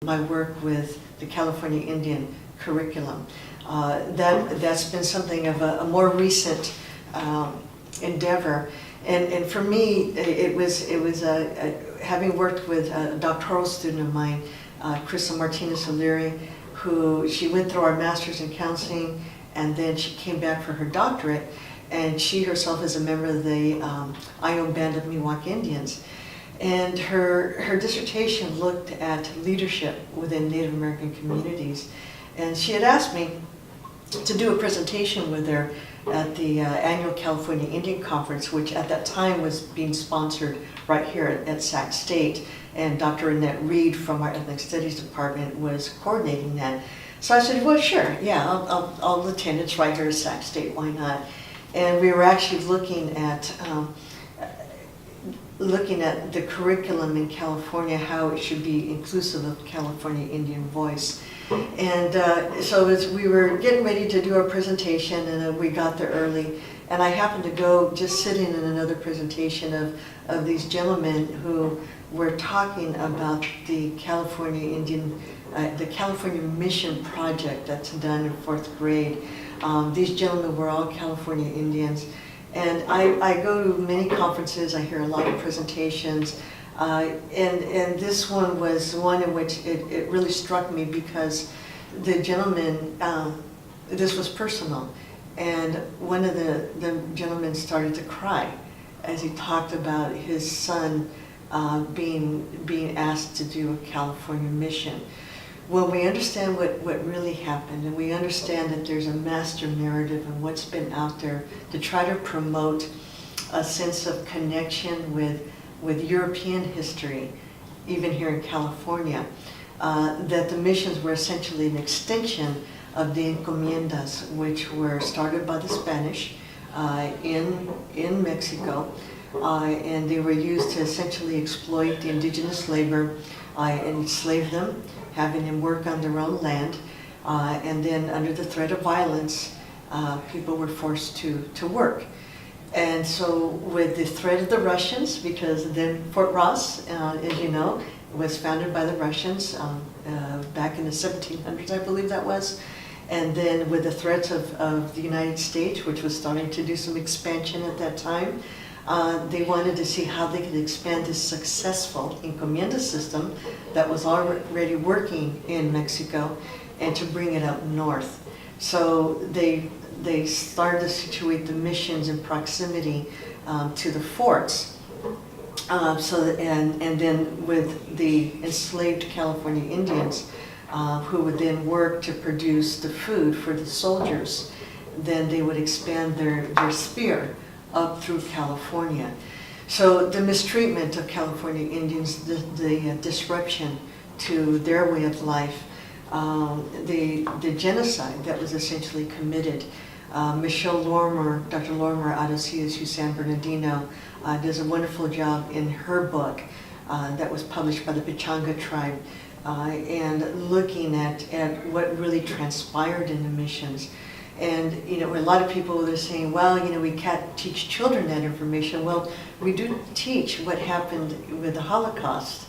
my work with the California Indian curriculum. That's been something of a more recent endeavor. And for me, it was having worked with a doctoral student of mine, Crystal Martinez O'Leary, who she went through our master's in counseling, and then she came back for her doctorate, and she herself is a member of the Ion Band of Miwok Indians. And her dissertation looked at leadership within Native American communities. And she had asked me to do a presentation with her at the annual California Indian Conference, which at that time was being sponsored right here at Sac State. And Dr. Annette Reed from our Ethnic Studies Department was coordinating that. So I said, well, sure, yeah, I'll attend. It's right here at Sac State, why not? And we were actually looking at the curriculum in California, how it should be inclusive of California Indian voice. And so as we were getting ready to do our presentation, and we got there early, and I happened to go just sitting in another presentation of these gentlemen who were talking about the California Indian, the California Mission Project that's done in 4th grade. These gentlemen were all California Indians. And I go to many conferences, I hear a lot of presentations, and this one was one in which it really struck me because the gentleman, this was personal, and one of the gentlemen started to cry as he talked about his son being asked to do a California mission. When we understand what really happened, and we understand that there's a master narrative and what's been out there to try to promote a sense of connection with European history, even here in California, that the missions were essentially an extension of the encomiendas, which were started by the Spanish in Mexico, and they were used to essentially exploit the indigenous labor and enslave them, having them work on their own land, and then under the threat of violence, people were forced to work. And so with the threat of the Russians, because then Fort Ross, as you know, was founded by the Russians back in the 1700s, I believe that was. And then with the threats of the United States, which was starting to do some expansion at that time, they wanted to see how they could expand this successful encomienda system that was already working in Mexico and to bring it up north. So they started to situate the missions in proximity to the forts. And then with the enslaved California Indians who would then work to produce the food for the soldiers, then they would expand their sphere up through California. So the mistreatment of California Indians, the disruption to their way of life, the genocide that was essentially committed. Michelle Lorimer, Dr. Lorimer out of CSU San Bernardino, does a wonderful job in her book that was published by the Pechanga tribe, and looking at what really transpired in the missions. And a lot of people are saying, well, we can't teach children that information. Well, we do teach what happened with the Holocaust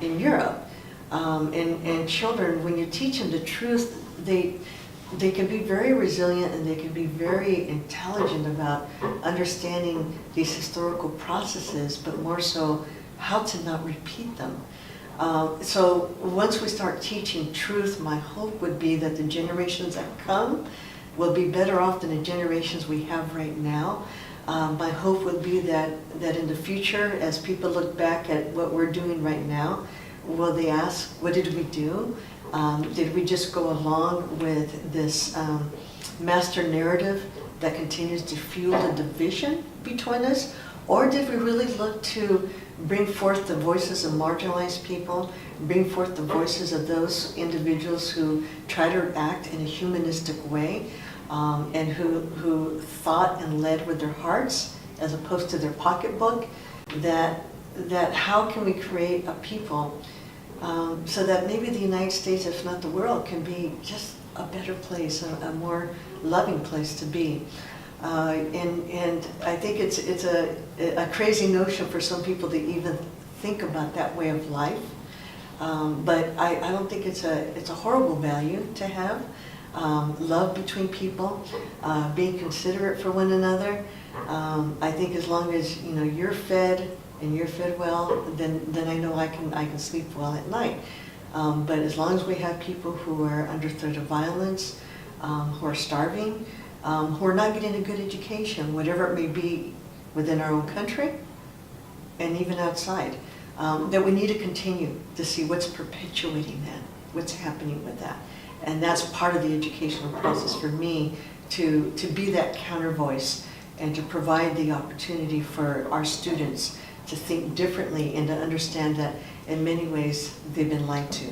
in Europe. And children, when you teach them the truth, they can be very resilient and they can be very intelligent about understanding these historical processes, but more so how to not repeat them. So once we start teaching truth, my hope would be that the generations that come will be better off than the generations we have right now. My hope would be that in the future, as people look back at what we're doing right now, will they ask, what did we do? Did we just go along with this master narrative that continues to fuel the division between us? Or did we really look to bring forth the voices of marginalized people, bring forth the voices of those individuals who try to act in a humanistic way, and who thought and led with their hearts as opposed to their pocketbook? That how can we create a people so that maybe the United States, if not the world, can be just a better place, a more loving place to be. And I think it's a crazy notion for some people to even think about that way of life. But I don't think it's a horrible value to have. Love between people, being considerate for one another. I think as long as you're fed and you're fed well, then I know I can sleep well at night. But as long as we have people who are under threat of violence, who are starving, who are not getting a good education, whatever it may be within our own country and even outside, that we need to continue to see what's perpetuating that, what's happening with that. And that's part of the educational process for me, to be that counter voice and to provide the opportunity for our students to think differently and to understand that in many ways they've been lied to.